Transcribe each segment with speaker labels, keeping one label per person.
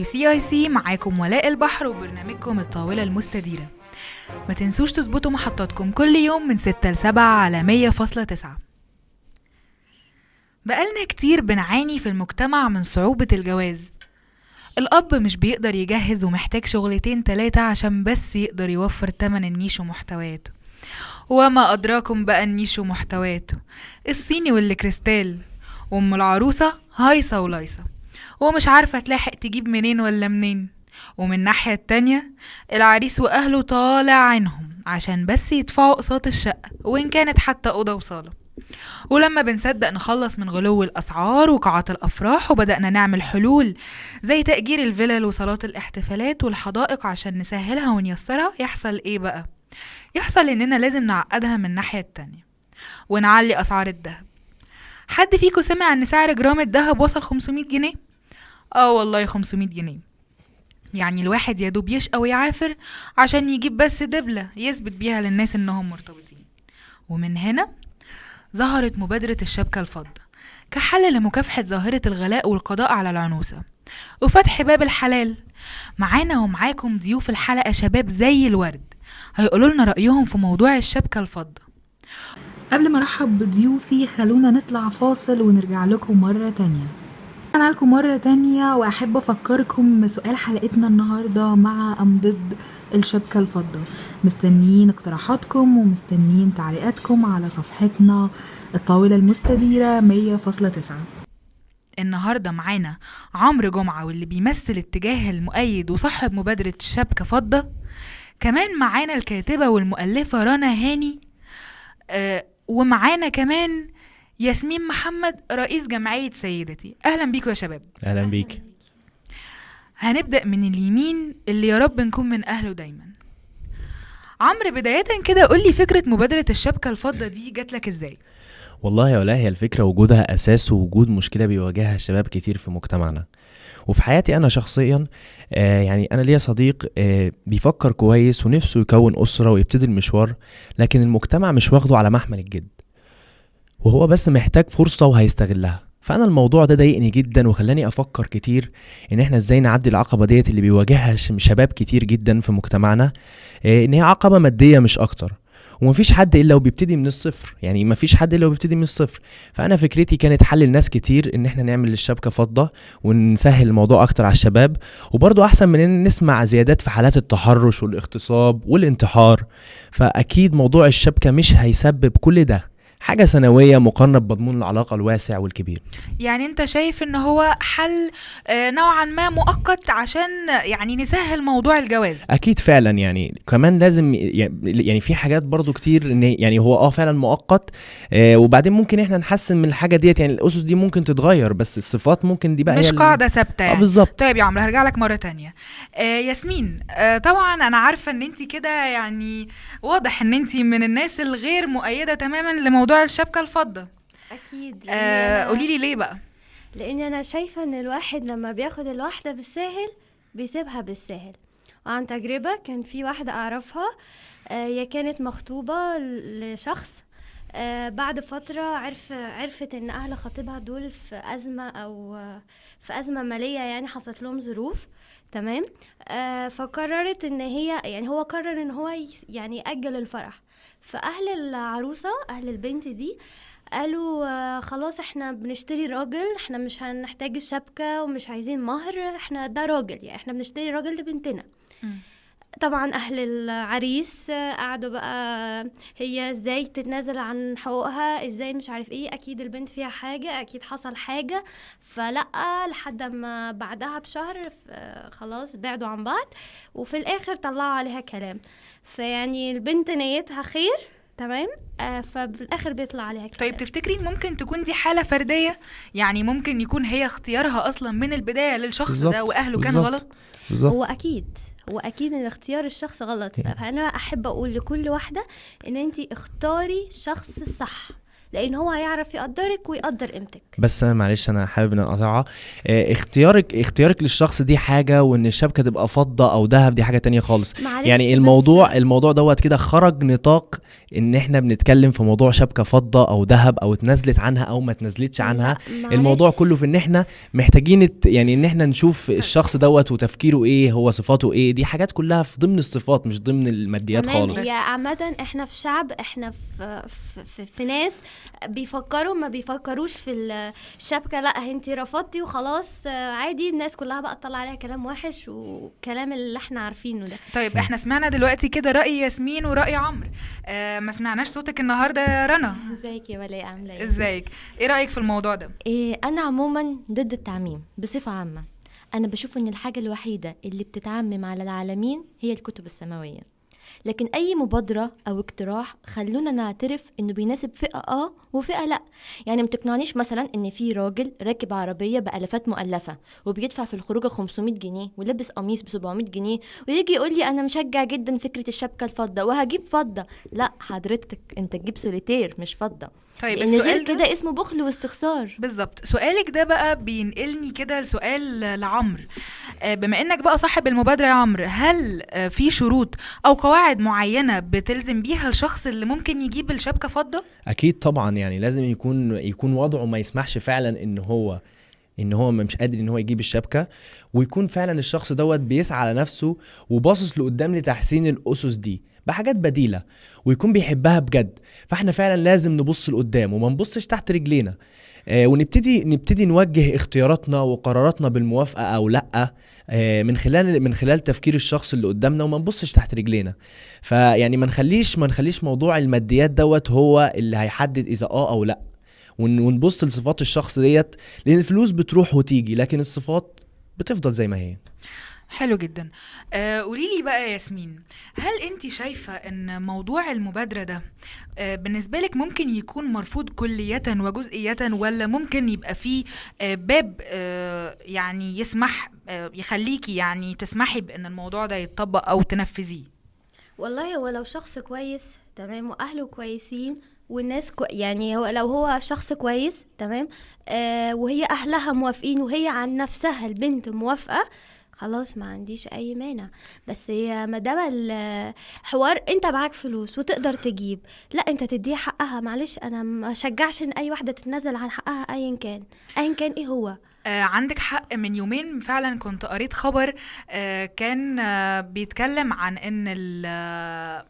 Speaker 1: راديو CIC معاكم ولاء البحر وبرنامجكم الطاولة المستديرة. ما تنسوش تظبطوا محطاتكم كل يوم من 6 ل7 على 100.9. بقالنا كتير بنعاني في المجتمع من صعوبة الجواز. الأب مش بيقدر يجهز ومحتاج شغلتين 3 عشان بس يقدر يوفر تمن النيش ومحتواته. وما أدراكم بقى النيش ومحتواته، الصيني والكريستال، وأم العروسة هايصة ولايصة ومش عارفة تلاحق تجيب منين ولا منين. ومن الناحية التانية العريس وأهله طالع عينهم عشان بس يدفعوا قسط الشقة وإن كانت حتى أوضة وصالة. ولما بنصدق نخلص من غلو الأسعار وقاعات الأفراح وبدأنا نعمل حلول زي تأجير الفلل وصالات الاحتفالات والحدائق عشان نسهلها ونيسرها، يحصل إيه بقى؟ يحصل إننا لازم نعقدها من الناحية التانية ونعلي أسعار الدهب. حد فيكو سمع إن سعر جرام الدهب وصل 500 جنيه؟ والله 500 جنيه. يعني الواحد يدوب يشقى ويعافر عشان يجيب بس دبلة يثبت بيها للناس إنهم مرتبطين. ومن هنا ظهرت مبادرة الشبكة الفضة كحل لمكافحة ظاهرة الغلاء والقضاء على العنوسة وفتح باب الحلال. معانا ومعاكم ضيوف الحلقة شباب زي الورد هيقولوا لنا رأيهم في موضوع الشبكة الفضة. قبل ما ارحب بضيوفي خلونا نطلع فاصل ونرجع لكم مرة تانية. أنا لكم مرة تانية وأحب أفكركم سؤال حلقتنا النهاردة مع أم ضد الشبكة الفضة. مستنيين اقتراحاتكم ومستنيين تعليقاتكم على صفحتنا الطاولة المستديرة 100.9. النهاردة معانا عمرو جمعة واللي بيمثل اتجاه المؤيد وصاحب مبادرة الشبكة فضة. كمان معانا الكاتبة والمؤلفة رنا هاني، ومعانا كمان ياسمين محمد رئيس جمعية سيدتي. أهلا بيكم يا شباب.
Speaker 2: أهلا بيك.
Speaker 1: هنبدأ من اليمين اللي يا رب نكون من أهله دايما. عمرو، بداية كده قولي فكرة مبادرة الشبكة الفضة دي جات لك ازاي؟
Speaker 2: والله يا ولا، هي الفكرة وجودها أساس ووجود مشكلة بيواجهها الشباب كتير في مجتمعنا وفي حياتي أنا شخصيا. يعني أنا ليا صديق بيفكر كويس ونفسه يكون أسرة ويبتدي المشوار، لكن المجتمع مش واخده على محمل الجد وهو بس محتاج فرصة وهيستغلها. فأنا الموضوع ده ضايقني جدا وخلاني أفكر كتير إن إحنا إزاي نعدي العقبة ديت اللي بيواجهها شباب كتير جدا في مجتمعنا، إن هي عقبة مادية مش أكتر، ومفيش حد إلا وبيبتدي من الصفر. يعني مفيش حد إلا وبيبتدي من الصفر. فأنا فكرتي كانت حل الناس كتير إن إحنا نعمل الشبكة فضة ونسهل الموضوع أكتر على الشباب، وبرضو أحسن من إن نسمع زيادات في حالات التحرش والاغتصاب والانتحار. فأكيد موضوع الشبكة مش هيسبب كل ده، حاجة سنوية مقارنة بمضمون العلاقة الواسع والكبير.
Speaker 1: يعني انت شايف ان هو حل نوعا ما مؤقت عشان يعني نسهل موضوع الجواز؟
Speaker 2: اكيد فعلا. يعني كمان لازم يعني في حاجات برضو كتير ان يعني هو فعلا مؤقت، وبعدين ممكن احنا نحسن من الحاجة ديت. يعني الاسس دي ممكن تتغير بس الصفات ممكن دي بقى
Speaker 1: مش قاعدة ثابتة يعني.
Speaker 2: بالظبط.
Speaker 1: طيب يا عمرو هرجع لك مرة تانية. ياسمين، طبعا انا عارفة ان انت كده يعني واضح ان انت من الناس الغير مؤيدة تماما لموضوع الشبكة الفضة.
Speaker 3: اكيد. يعني
Speaker 1: قوليلي ليه بقى؟
Speaker 3: لاني انا شايفه ان الواحد لما بياخد الواحده بالساهل بيسيبها بالساهل. وعن تجربه كان في واحده اعرفها، هي كانت مخطوبه لشخص، بعد فتره عرفت ان اهل خطيبها دول في ازمه او في ازمه ماليه، يعني حصلت لهم ظروف. تمام. فقررت ان هي يعني هو قرر ان هو يعني يأجل الفرح. فاهل العروسه اهل البنت دي قالوا خلاص احنا بنشتري راجل، احنا مش هنحتاج الشبكة ومش عايزين مهر، احنا ده راجل، يعني احنا بنشتري راجل لبنتنا. طبعا اهل العريس قعدوا بقى هي ازاي تتنازل عن حقوقها، ازاي مش عارف ايه، اكيد البنت فيها حاجة، اكيد حصل حاجة. فلأ، لحد ما بعدها بشهر خلاص بعدوا عن بعض وفي الاخر طلعوا عليها كلام. فيعني البنت نيتها خير، تمام، ففي الاخر بيطلع عليها كلام.
Speaker 1: طيب تفتكري ممكن تكون دي حالة فردية؟ يعني ممكن يكون هي اختيارها اصلا من البداية للشخص
Speaker 2: بالزبط.
Speaker 1: ده واهله
Speaker 2: بالزبط.
Speaker 1: كان غلط؟
Speaker 2: بالزبط.
Speaker 3: هو اكيد ان اختيار الشخص غلط. فانا احب اقول لكل واحدة ان انتي اختاري الشخص الصح، لان هو هيعرف يقدرك ويقدر قيمتك.
Speaker 2: بس انا معلش انا حابب ان أنا اقاطعها. اختيارك للشخص دي حاجه، وان الشبكه تبقى فضه او ذهب دي حاجه تانية خالص.
Speaker 3: معلش
Speaker 2: يعني
Speaker 3: بس-
Speaker 2: الموضوع دوت كده خرج نطاق ان احنا بنتكلم في موضوع شبكه فضه او ذهب او اتنازلت عنها او ما اتنازلتش عنها.
Speaker 3: لا، معلش.
Speaker 2: الموضوع كله في ان احنا محتاجين يعني ان احنا نشوف الشخص دوت وتفكيره ايه، هو صفاته ايه. دي حاجات كلها في ضمن الصفات مش ضمن الماديات
Speaker 3: تمام.
Speaker 2: خالص.
Speaker 3: هي عامة احنا في شعب، احنا في ناس بيفكروا ما بيفكروش في الشبكة. لا انتي رفضتي وخلاص، عادي. الناس كلها بقى تطلع عليها كلام وحش وكلام اللي احنا عارفينه ده.
Speaker 1: طيب احنا سمعنا دلوقتي كده رأي ياسمين ورأي عمرو، ما سمعناش صوتك النهارده يا رنا.
Speaker 4: ازيك يا ولاء، عامله ايه؟
Speaker 1: ازيك؟ ايه رأيك في الموضوع ده؟
Speaker 4: انا عموما ضد التعميم بصفه عامه. انا بشوف ان الحاجه الوحيده اللي بتتعمم على العالمين هي الكتب السماويه، لكن اي مبادره او اقتراح خلونا نعترف انه بيناسب فئه وفئه لا. يعني متقنعنيش مثلا ان في راجل راكب عربيه بالافات مؤلفه وبيدفع في الخروجه 500 جنيه ولبس قميص ب 700 جنيه ويجي يقول لي انا مشجع جدا فكره الشبكه الفضه وهجيب فضه. لا حضرتك، انت تجيب سوليتير مش فضه.
Speaker 1: طيب
Speaker 4: لان غير
Speaker 1: السؤال ده
Speaker 4: كده اسمه بخل واستخسار.
Speaker 1: بالظبط. سؤالك ده بقى بينقلني كده لسؤال لعمرو. بما انك بقى صاحب المبادرة يا عمرو، هل في شروط او قواعد معينة بتلزم بيها الشخص اللي ممكن يجيب الشبكة فضة؟
Speaker 2: اكيد طبعا، يعني لازم يكون وضعه ما يسمحش فعلا ان هو مش قادر ان هو يجيب الشبكه، ويكون فعلا الشخص دوت بيسعى على نفسه وباصص لقدام لتحسين الاسس دي بحاجات بديله، ويكون بيحبها بجد. فاحنا فعلا لازم نبص لقدام وما نبصش تحت رجلينا، ونبتدي نوجه اختياراتنا وقراراتنا بالموافقه او لا، من خلال تفكير الشخص اللي قدامنا، وما نبصش تحت رجلينا. فيعني ما نخليش موضوع الماديات دوت هو اللي هيحدد اذا او لا، ونبص لصفات الشخص ديت، لان الفلوس بتروح وتيجي لكن الصفات بتفضل زي ما هي.
Speaker 1: حلو جدا. قوليلي بقى يا ياسمين، هل انت شايفة ان موضوع المبادرة ده بالنسبة لك ممكن يكون مرفوض كلية وجزئية، ولا ممكن يبقى فيه باب يعني يسمح يخليكي يعني تسمحي بان الموضوع ده يتطبق او تنفذيه؟
Speaker 3: والله هو لو شخص كويس تمام واهله كويسين والناس يعني لو هو شخص كويس تمام، وهي اهلها موافقين وهي عن نفسها البنت موافقة، خلاص ما عنديش اي مانع. بس هي مادام الحوار انت معاك فلوس وتقدر تجيب، لا انت تديها حقها. معلش انا ما اشجعش ان اي واحدة تتنازل عن حقها ايا كان ايه هو.
Speaker 1: عندك حق. من يومين فعلا كنت قريت خبر كان بيتكلم عن ان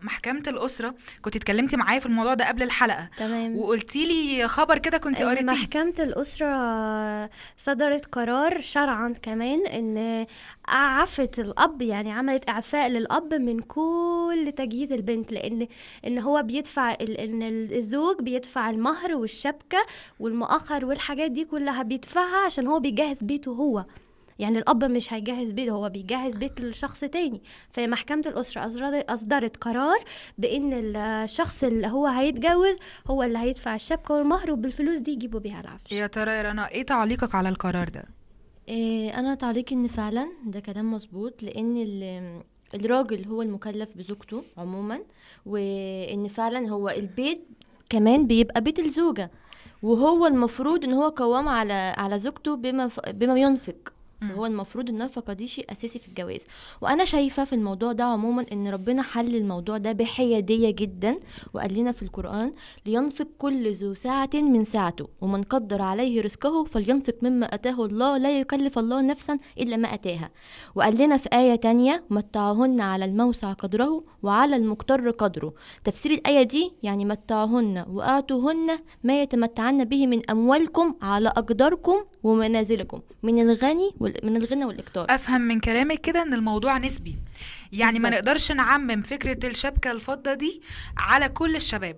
Speaker 1: محكمة الأسرة، كنت اتكلمتي معايا في الموضوع ده قبل الحلقة
Speaker 3: تمام.
Speaker 1: وقلتي لي خبر كده كنت
Speaker 3: إن
Speaker 1: قريتيه.
Speaker 3: محكمة الأسرة صدرت قرار شرعا كمان ان عفت الأب، يعني عملت إعفاء للأب من كل تجهيز البنت، لأن هو بيدفع ان الزوج بيدفع المهر والشبكة والمؤخر والحاجات دي كلها بيدفعها عشان هو بيجهز بيته هو. يعني الأب مش هيجهز بيته، هو بيجهز بيت لشخص تاني. فمحكمة الأسرة أصدرت قرار بأن الشخص اللي هو هيتجوز هو اللي هيدفع الشبكة والمهر، وبالفلوس دي يجيبوا بيها العفش.
Speaker 1: يا ترى يا رنا ايه تعليقك على القرار ده؟
Speaker 4: انا تعليقي ان فعلا ده كلام مظبوط، لان الراجل هو المكلف بزوجته عموما، وان فعلا هو البيت كمان بيبقى بيت الزوجة، وهو المفروض ان هو قوام على زوجته بما ينفق. فهو المفروض النفقة دي شيء أساسي في الجواز. وأنا شايفة في الموضوع ده عموما إن ربنا حل الموضوع ده بحيادية جدا، وقال لنا في القرآن لينفق كل ذو ساعة من ساعته ومن قدر عليه رزقه فلينفق مما أتاه الله لا يكلف الله نفسا إلا ما أتاها. وقال لنا في آية تانية متعهن على الموسع قدره وعلى المقتر قدره. تفسير الآية دي يعني متعهن وآتوهن ما يتمتعن به من أموالكم على أقداركم ومنازلكم من الغنى والإقتار.
Speaker 1: افهم من كلامك كده ان الموضوع نسبي، يعني ما
Speaker 4: بالظبط.
Speaker 1: نقدرش نعمم فكرة الشبكة الفضة دي على كل الشباب.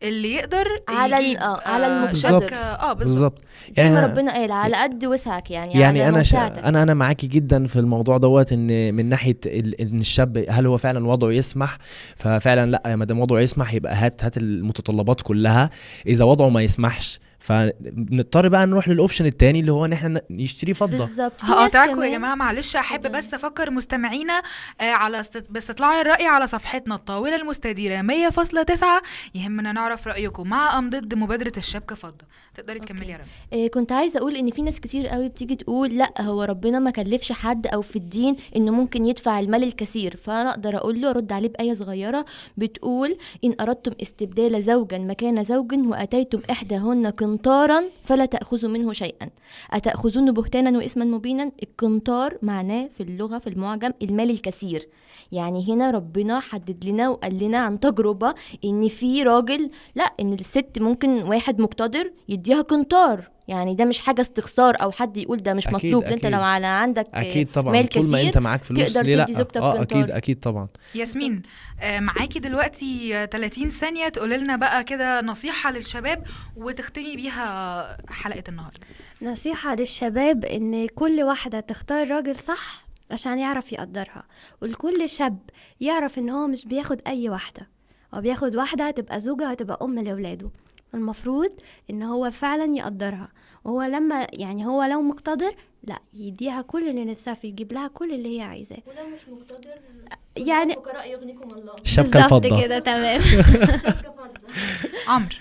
Speaker 1: اللي يقدر
Speaker 4: على
Speaker 1: يجيب
Speaker 4: على المقتدر.
Speaker 1: شبكة بالظبط.
Speaker 4: زي ما ربنا قال على قد وسعك، يعني
Speaker 2: يعني
Speaker 4: على
Speaker 2: انا
Speaker 4: موسعتك.
Speaker 2: انا معاكي جدا في الموضوع دوت، ان من ناحيه ان الشاب هل هو فعلا وضعه يسمح. ففعلا لا، ما دام وضعه يسمح يبقى هات المتطلبات كلها. اذا وضعه ما يسمحش فنضطر بقى نروح للاوبشن التاني اللي هو ان احنا نشتري فضه.
Speaker 4: بالظبط. في ناس
Speaker 1: هقاطعكم يا
Speaker 4: كمان-
Speaker 1: جماعه معلش، احب
Speaker 4: اتفضلي.
Speaker 1: بس افكر مستمعينا على باستطلاع الراي على صفحتنا الطاوله المستديره 100.9. يهمنا نعرف رايكم مع ام ضد مبادره الشبكه فضه. تقدري تكملي يا رنا.
Speaker 4: كنت عايزه اقول ان في ناس كتير قوي بتيجي تقول لا هو ربنا ما كلفش حد او في الدين انه ممكن يدفع المال الكثير، فانا اقدر اقول له ارد عليه بايه صغيره بتقول ان اردتم استبدال زوجا مكان زوج واتيتم احداهن قنطارا فلا تاخذوا منه شيئا اتاخذون بهتانا واثما مبينا. القنطار معناه في اللغه في المعجم المال الكثير. يعني هنا ربنا حدد لنا وقال لنا عن تجربه ان في راجل لا، ان الست ممكن واحد مقتدر يديها قنطار. يعني ده مش حاجه استخسار او حد يقول ده مش
Speaker 2: أكيد-
Speaker 4: مطلوب. انت
Speaker 2: أكيد.
Speaker 4: لو على عندك
Speaker 2: اكيد طبعا،
Speaker 4: مال
Speaker 2: طول ما
Speaker 4: كثير
Speaker 2: انت معاك فلوس
Speaker 4: تقدر
Speaker 2: ليه لا؟
Speaker 4: تدي زوجتك
Speaker 2: اكيد
Speaker 4: قنطار.
Speaker 2: اكيد طبعا.
Speaker 1: ياسمين، معاكي دلوقتي 30 ثانيه تقولي لنا بقى كده نصيحه للشباب وتختمي بيها حلقه النهارده.
Speaker 3: نصيحة للشباب إن كل واحدة تختار راجل صح عشان يعرف يقدرها، ولكل شاب يعرف إن هو مش بياخد أي واحدة، هو بياخد واحدة هتبقى زوجة هتبقى أم لأولاده. المفروض إن هو فعلا يقدرها، وهو لما يعني هو لو مقتدر لا يديها كل اللي نفسها فيه، يجيب لها كل اللي هي عايزاه.
Speaker 4: ولو مش مقتدر
Speaker 3: يعني
Speaker 4: فقراء يغنيكم الله.
Speaker 2: الشبكه
Speaker 3: بالظبط
Speaker 2: الفضه.
Speaker 3: كده تمام.
Speaker 1: عمرو.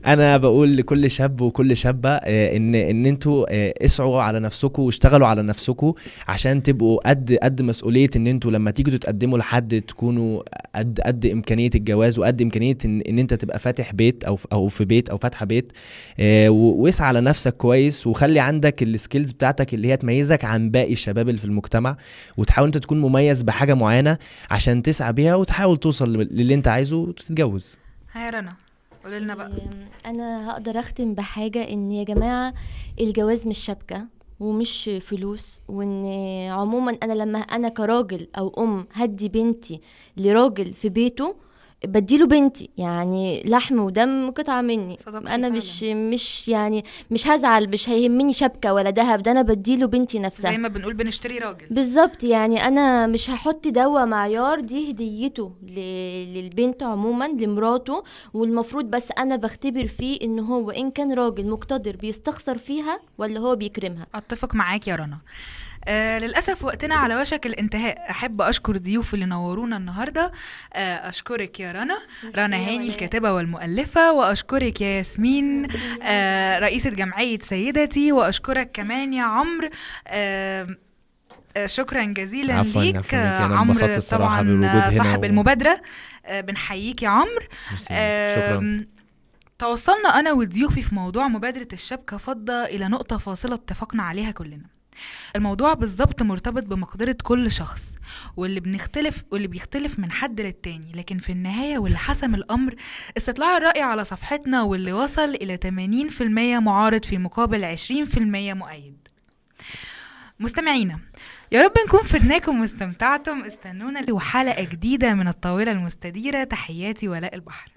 Speaker 2: انا بقول لكل شاب وكل شابه ان انتوا اسعوا على نفسكم واشتغلوا على نفسكم عشان تبقوا قد مسؤوليه ان انتوا لما تيجوا تتقدموا لحد تكونوا قد امكانيه الجواز وقد امكانيه ان انت تبقى فاتح بيت او في بيت او فاتحه بيت. واسعى على نفسك كويس وخلي عندك السكيلز بتاعتك اللي هي تميزك عن باقي الشباب اللي في المجتمع، وتحاول انت تكون مميز بحاجه معينه عشان تسعى بيها وتحاول توصل للي انت عايزه وتتجوز.
Speaker 1: ها يا رنا قولي لنا بقى.
Speaker 4: انا هقدر اختم بحاجه ان يا جماعه الجواز مش شبكه ومش فلوس، وان عموما انا لما انا كراجل او ام هدي بنتي لراجل في بيته بديله بنتي، يعني لحم ودم قطعه مني.
Speaker 1: صدقتي
Speaker 4: انا
Speaker 1: فعلاً.
Speaker 4: مش يعني مش هزعل، مش هيهمني شبكه ولا ذهب، ده انا بديله بنتي نفسها.
Speaker 1: زي ما بنقول بنشتري راجل.
Speaker 4: بالظبط. يعني انا مش هحط دوا معيار، دي هديته للبنت عموما لمراته، والمفروض بس انا بختبر فيه ان هو ان كان راجل مقتدر بيستخسر فيها ولا هو بيكرمها.
Speaker 1: اتفق معاك يا رنا. للأسف وقتنا على وشك الانتهاء. أحب أشكر ضيوف اللي نورونا النهاردة. أشكرك يا رنا هاني
Speaker 4: ولاء.
Speaker 1: الكاتبة والمؤلفة، وأشكرك يا ياسمين رئيسة جمعية سيدتي، وأشكرك كمان يا عمرو. شكرا جزيلا
Speaker 2: عفواً،
Speaker 1: ليك
Speaker 2: عفواً ليك. أنا
Speaker 1: عمرو،
Speaker 2: انبسطت الصراحة بالوجود
Speaker 1: طبعا
Speaker 2: هنا
Speaker 1: صاحب المبادرة. بنحييك يا عمرو.
Speaker 2: شكرا.
Speaker 1: توصلنا أنا وضيوفي في موضوع مبادرة الشبكة فضة إلى نقطة فاصلة اتفقنا عليها كلنا. الموضوع بالظبط مرتبط بمقدرة كل شخص، واللي بيختلف من حد للتاني، لكن في النهاية واللي حسم الأمر استطلاع الرأي على صفحتنا، واللي وصل إلى 80% معارض في مقابل 20% مؤيد. مستمعينا، يا رب نكون فدناكم واستمتعتم. استنونا وحلقة جديدة من الطاولة المستديرة. تحياتي ولاء البحر.